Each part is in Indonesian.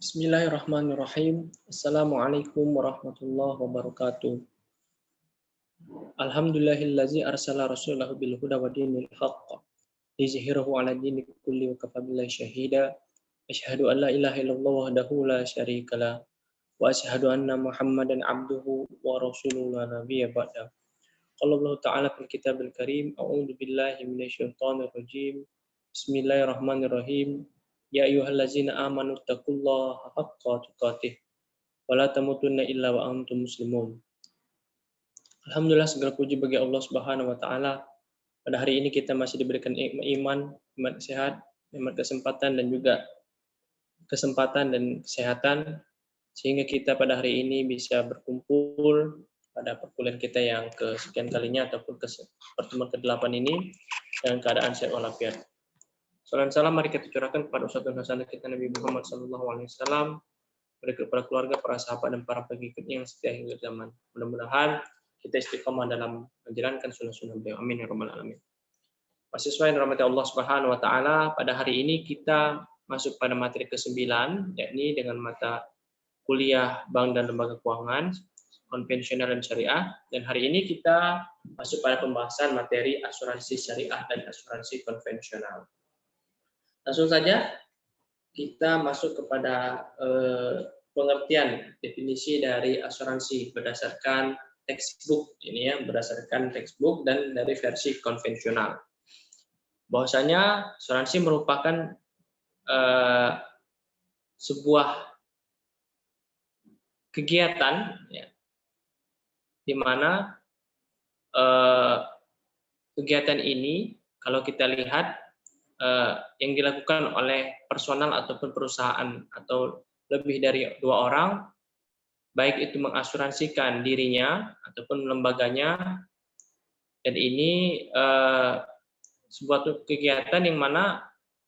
Bismillahirrahmanirrahim. Assalamualaikum warahmatullahi wabarakatuh. Alhamdulillahillazi arsala rasulahu bil huda wa dinil haqq liyuzhhirahu 'ala dini kulli wa kafa billahi shahida. Asyhadu an la ilaha illallah wahdahu la syarikalah wa asyhadu anna Muhammadan 'abduhu wa rasuluhu la nabiyya ba'da. Qala Allah ta'ala fil kitabil karim, a'udzu billahi minasyaitonir rajim. Bismillahirrahmanirrahim. Ya ayyuhallazina amanu taqullaha haqqa tuqatih wa la tamutunna illa wa antum muslimun. Alhamdulillah, segala puji bagi Allah Subhanahu wa taala. Pada hari ini kita masih diberikan iman, nikmat sehat, nikmat kesempatan dan juga kesehatan sehingga kita pada hari ini bisa berkumpul pada perkuliahan kita yang kesekian kalinya ataupun pertemuan ke-8 ini dengan keadaan sehat walafiat. Salam salam mari kita curahkan kepada Ustadz Hasan kita Nabi Muhammad SAW, kepada keluarga, para sahabat dan para pengikutnya yang setia hingga zaman. Mudah-mudahan kita istiqomah dalam menjalankan sunnah-sunnah beliau. Amin ya rabbal alamin. Mahasiswa yang dirahmati Allah Subhanahu wa taala, pada hari ini kita masuk pada materi ke-9, yakni dengan mata kuliah Bank dan Lembaga Keuangan, konvensional dan syariah. Dan hari ini kita masuk pada pembahasan materi asuransi syariah dan asuransi konvensional. Langsung saja kita masuk kepada pengertian definisi dari asuransi berdasarkan textbook ini ya, berdasarkan textbook dan dari versi konvensional. Bahwasanya asuransi merupakan sebuah kegiatan ya, di mana kegiatan ini kalau kita lihat yang dilakukan oleh personal ataupun perusahaan atau lebih dari 2 orang, baik itu mengasuransikan dirinya ataupun lembaganya, dan ini sebuah kegiatan yang mana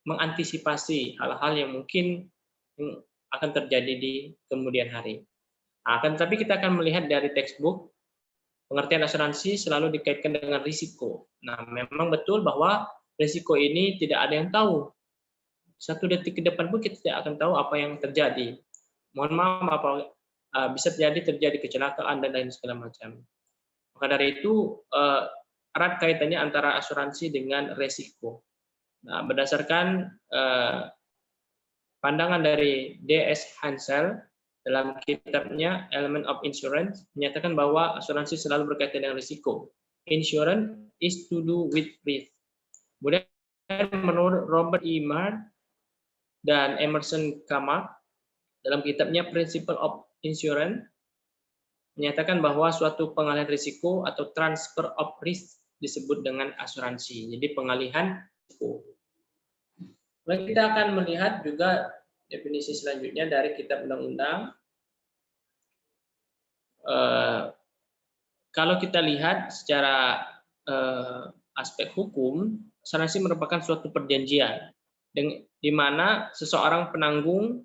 mengantisipasi hal-hal yang mungkin akan terjadi di kemudian hari. Akan tetapi kita akan melihat dari textbook, pengertian asuransi selalu dikaitkan dengan risiko. Nah, memang betul bahwa risiko ini tidak ada yang tahu. 1 detik ke depan pun kita tidak akan tahu apa yang terjadi. Mohon maaf, bisa terjadi kecelakaan dan lain segala macam. Maka dari itu erat kaitannya antara asuransi dengan risiko. Nah, berdasarkan pandangan dari D.S. Hansel dalam kitabnya Element of Insurance menyatakan bahwa asuransi selalu berkaitan dengan risiko. Insurance is to do with risk. Kemudian menurut Robert E. Mead dan Emerson Kamak dalam kitabnya Principle of Insurance menyatakan bahwa suatu pengalihan risiko atau transfer of risk disebut dengan asuransi. Jadi pengalihan risiko. Lalu kita akan melihat juga definisi selanjutnya dari kitab undang-undang. Kalau kita lihat secara aspek hukum, asuransi merupakan suatu perjanjian di mana seseorang penanggung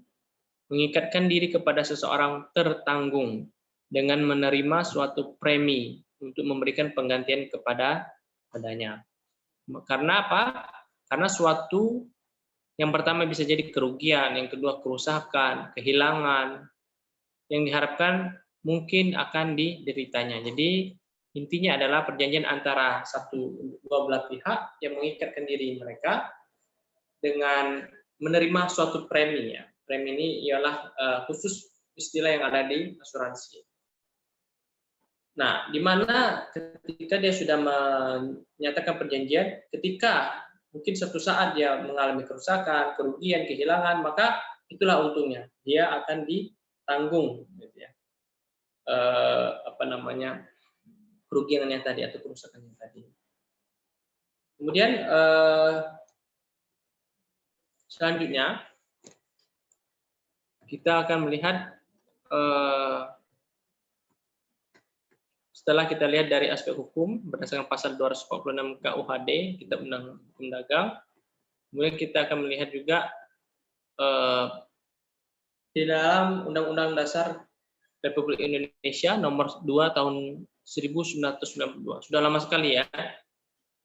mengikatkan diri kepada seseorang tertanggung dengan menerima suatu premi untuk memberikan penggantian kepadanya. Karena apa? Karena suatu yang pertama bisa jadi kerugian, yang kedua kerusakan, kehilangan, yang diharapkan mungkin akan dideritanya. Jadi intinya adalah perjanjian antara dua belah pihak yang mengikatkan diri mereka dengan menerima suatu premi. Ya. Premi ini ialah khusus istilah yang ada di asuransi. Nah, di mana ketika dia sudah menyatakan perjanjian, ketika mungkin suatu saat dia mengalami kerusakan, kerugian, kehilangan, maka itulah untungnya. Dia akan ditanggung, gitu ya. Kerugiannya tadi atau kerusakannya tadi. Kemudian selanjutnya kita akan melihat setelah kita lihat dari aspek hukum berdasarkan pasal 246 KUHD, Kitab Undang Hukum Dagang, kemudian kita akan melihat juga di dalam Undang-Undang Dasar Republik Indonesia nomor 2 tahun 1992. Sudah lama sekali ya,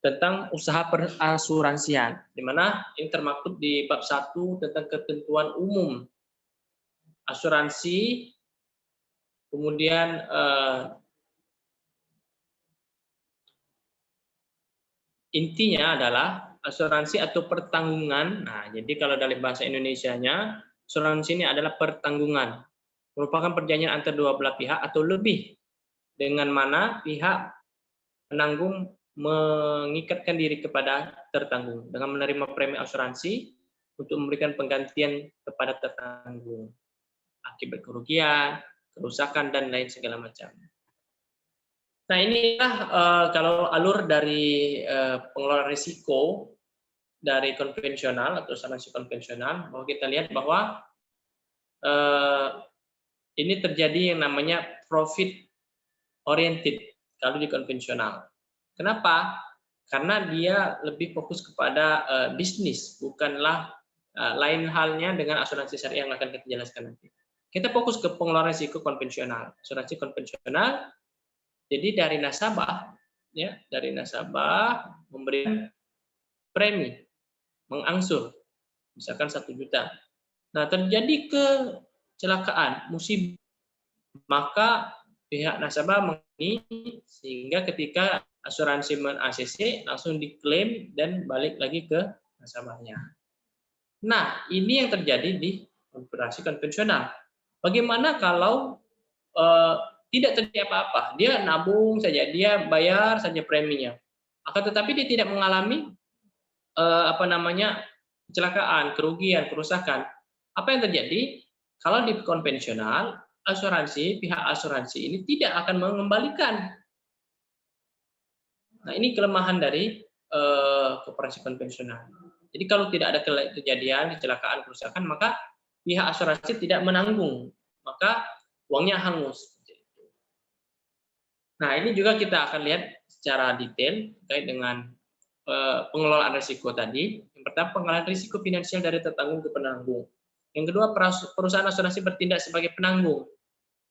tentang usaha perasuransian, di mana ini termaktub di bab 1 tentang ketentuan umum asuransi, kemudian intinya adalah asuransi atau pertanggungan. Nah, jadi kalau dalam bahasa Indonesianya, asuransi ini adalah pertanggungan, merupakan perjanjian antara dua belah pihak atau lebih, dengan mana pihak penanggung mengikatkan diri kepada tertanggung dengan menerima premi asuransi untuk memberikan penggantian kepada tertanggung akibat kerugian, kerusakan, dan lain segala macam. Nah, inilah kalau alur dari pengelolaan risiko dari konvensional atau asuransi konvensional, bahwa kita lihat bahwa ini terjadi yang namanya profit oriented kalau di konvensional. Kenapa? Karena dia lebih fokus kepada bisnis, bukanlah lain halnya dengan asuransi syariah yang akan kita jelaskan nanti. Kita fokus ke pengelolaan risiko konvensional. Asuransi konvensional, jadi dari nasabah, ya, dari nasabah memberikan premi, mengangsur, misalkan 1 juta. Nah, terjadi kecelakaan, musibah, maka pihak nasabah mengalami sehingga ketika asuransi men-ACC langsung diklaim dan balik lagi ke nasabahnya. Nah, ini yang terjadi di asuransi konvensional. Bagaimana kalau tidak terjadi apa-apa? Dia nabung saja, dia bayar saja preminya. Akan tetapi dia tidak mengalami kecelakaan, kerugian, kerusakan. Apa yang terjadi? Kalau di konvensional, pihak asuransi ini tidak akan mengembalikan. Nah, ini kelemahan dari koperasi konvensional. Jadi kalau tidak ada kejadian, kecelakaan, kerusakan, maka pihak asuransi tidak menanggung, maka uangnya hangus. Nah, ini juga kita akan lihat secara detail terkait dengan pengelolaan risiko tadi. Yang pertama, pengelolaan risiko finansial dari tertanggung ke penanggung. Yang kedua, perusahaan asuransi bertindak sebagai penanggung.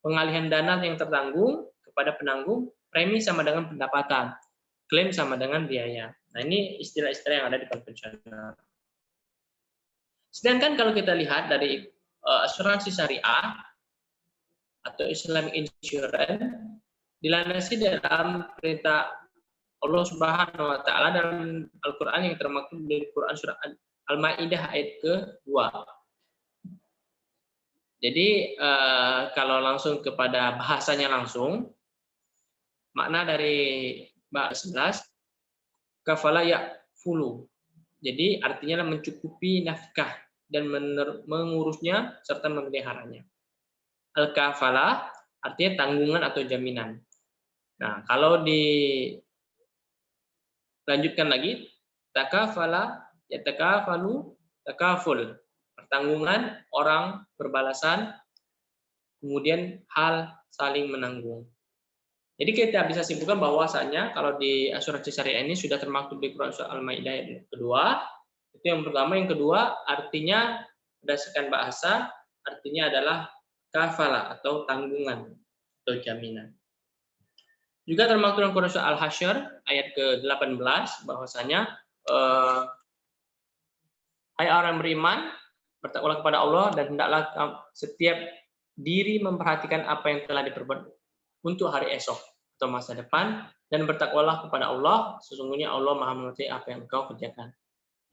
Pengalihan dana yang tertanggung kepada penanggung, premi sama dengan pendapatan, klaim sama dengan biaya. Nah, ini istilah-istilah yang ada di konvensional. Sedangkan kalau kita lihat dari asuransi syariah atau Islamic Insurance, dilandasi dalam perintah Allah Subhanahu wa taala dalam Al-Qur'an yang termaktub di Quran surah Al-Maidah ayat ke-2. Jadi kalau langsung kepada bahasanya langsung, makna dari bahasa 11 kafala ya'fulu. Jadi artinya mencukupi nafkah dan mengurusnya serta memeliharanya. Al-kafala artinya tanggungan atau jaminan. Nah, kalau dilanjutkan lagi, takafala, ya takafalu, takaful. Pertanggungan, orang berbalasan, kemudian hal saling menanggung. Jadi kita bisa simpulkan bahwasanya kalau di asuransi syariah ini sudah termaktub di Quran surah Al-Maidah yang kedua. Itu yang pertama. Yang kedua, artinya berdasarkan bahasa, artinya adalah kafala atau tanggungan atau jaminan. Juga termaktub dalam Quran surah Al-Hasyr ayat ke-18 bahwasanya hai orang beriman, bertakwalah kepada Allah dan hendaklah setiap diri memperhatikan apa yang telah diperbuat untuk hari esok atau masa depan, dan bertakwalah kepada Allah, sesungguhnya Allah Maha mengetahui apa yang engkau kerjakan.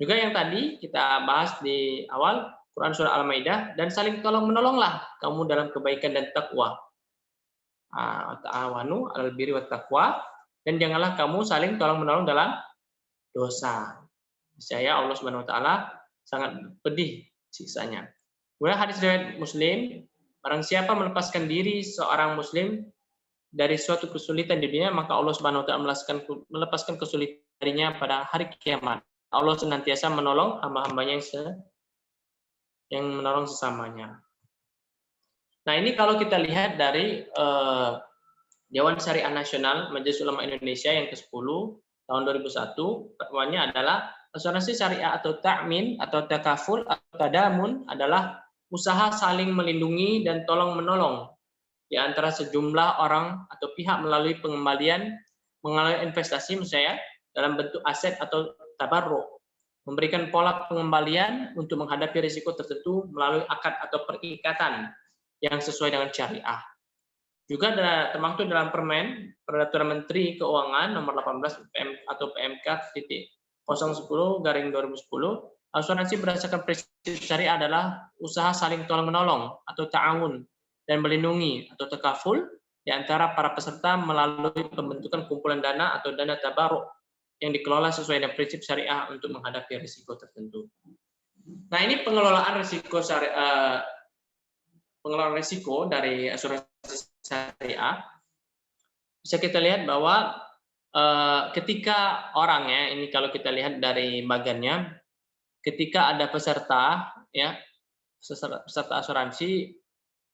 Juga yang tadi kita bahas di awal Quran surah Al-Maidah, dan saling tolong-menolonglah kamu dalam kebaikan dan takwa. Ta'awanu 'alal birri wat taqwa, dan janganlah kamu saling tolong-menolong dalam dosa. Niscaya Allah Subhanahu wa taala sangat pedih siksanya. Kemudian hadis riwayat Muslim, barang siapa melepaskan diri seorang muslim dari suatu kesulitan di dunia, maka Allah Subhanahu wa taala melepaskan kesulitan darinya pada hari kiamat. Allah senantiasa menolong hamba-hambanya yang menolong sesamanya. Nah, ini kalau kita lihat dari Dewan Syariah Nasional Majelis Ulama Indonesia yang ke-10 tahun 2001, fatwanya adalah asuransi syariah atau ta'min atau takaful atau tadamun adalah usaha saling melindungi dan tolong-menolong di antara sejumlah orang atau pihak melalui pengembalian, melalui investasi misalnya dalam bentuk aset atau tabarruk, memberikan pola pengembalian untuk menghadapi risiko tertentu melalui akad atau perikatan yang sesuai dengan syariah. Juga termaktub dalam Peraturan Menteri Keuangan nomor 18 PM atau PMK.010/2010, asuransi berdasarkan prinsip syariah adalah usaha saling tolong-menolong atau ta'awun dan melindungi atau takaful di antara para peserta melalui pembentukan kumpulan dana atau dana tabaruk yang dikelola sesuai dengan prinsip syariah untuk menghadapi risiko tertentu. Nah, ini pengelolaan risiko dari asuransi syariah. Bisa kita lihat bahwa ketika orangnya, ini kalau kita lihat dari bagannya, ketika ada peserta asuransi,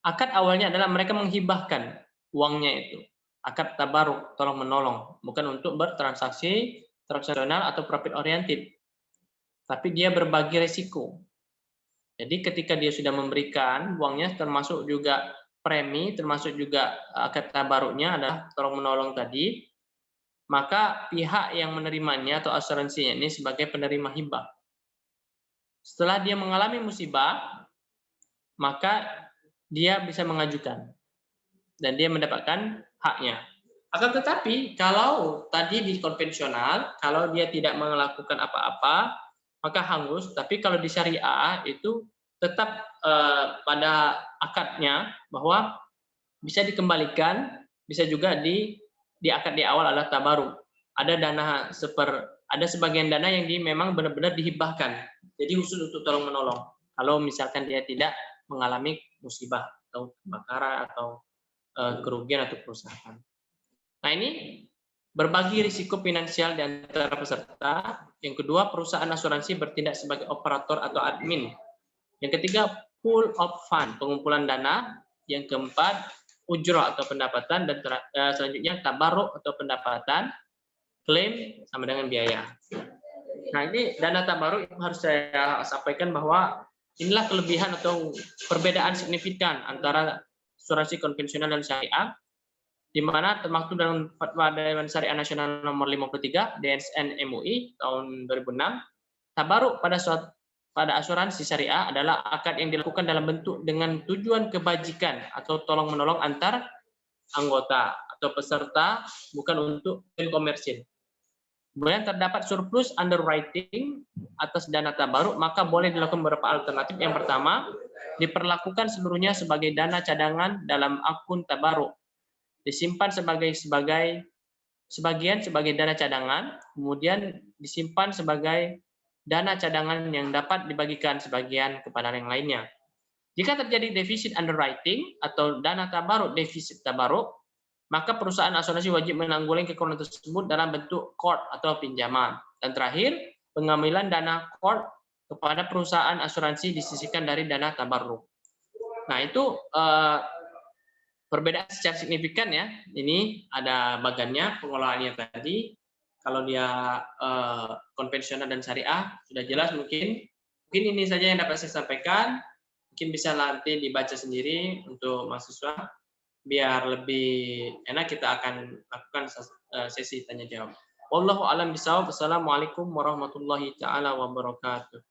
akad awalnya adalah mereka menghibahkan uangnya itu, akad tabaruk, tolong menolong, bukan untuk bertransaksi transaksional atau profit oriented, tapi dia berbagi risiko. Jadi ketika dia sudah memberikan uangnya, termasuk juga premi, termasuk juga akad tabaruknya adalah tolong menolong tadi, maka pihak yang menerimanya atau asuransinya ini sebagai penerima hibah. Setelah dia mengalami musibah, maka dia bisa mengajukan dan dia mendapatkan haknya. Akan tetapi kalau tadi di konvensional, kalau dia tidak melakukan apa-apa, maka hangus. Tapi kalau di syariah itu tetap pada akadnya bahwa bisa dikembalikan, bisa juga di akad di awal adalah tabaruk. Ada sebagian dana yang memang benar-benar dihibahkan. Jadi khusus untuk tolong menolong. Kalau misalkan dia tidak mengalami musibah atau kebakaran atau kerugian atau kerusakan. Nah, ini berbagi risiko finansial di antara peserta. Yang kedua, perusahaan asuransi bertindak sebagai operator atau admin. Yang ketiga, pool of fund, pengumpulan dana. Yang keempat, ujrah atau pendapatan, dan selanjutnya tabaruk atau pendapatan, klaim sama dengan biaya. Nah, ini dana tabaruk harus saya sampaikan bahwa inilah kelebihan atau perbedaan signifikan antara asuransi konvensional dan syariah, di mana termaktub dalam Fatwa Dewan Syariah Nasional nomor 53 DSN MUI tahun 2006, tabaruk pada asuransi syariah adalah akad yang dilakukan dalam bentuk dengan tujuan kebajikan atau tolong menolong antar anggota atau peserta, bukan untuk komersil. Kemudian terdapat surplus underwriting atas dana tabaruk, maka boleh dilakukan beberapa alternatif. Yang pertama, diperlakukan seluruhnya sebagai dana cadangan dalam akun tabaruk, disimpan sebagian sebagai dana cadangan, kemudian disimpan sebagai dana cadangan yang dapat dibagikan sebagian kepada yang lainnya. Jika terjadi defisit underwriting atau dana tabaruk defisit tabaruk, maka perusahaan asuransi wajib menanggulangi kekurangan tersebut dalam bentuk qard atau pinjaman. Dan terakhir, pengambilan dana qard kepada perusahaan asuransi disisihkan dari dana tabaruk. Nah, itu perbedaan secara signifikan ya. Ini ada bagannya pengelolaannya tadi. Kalau dia konvensional dan syariah sudah jelas, mungkin ini saja yang dapat saya sampaikan. Mungkin bisa nanti dibaca sendiri untuk mahasiswa biar lebih enak. Kita akan lakukan sesi tanya jawab. Wallahu a'lam bishawab. Wassalamualaikum warahmatullahi taala wabarakatuh.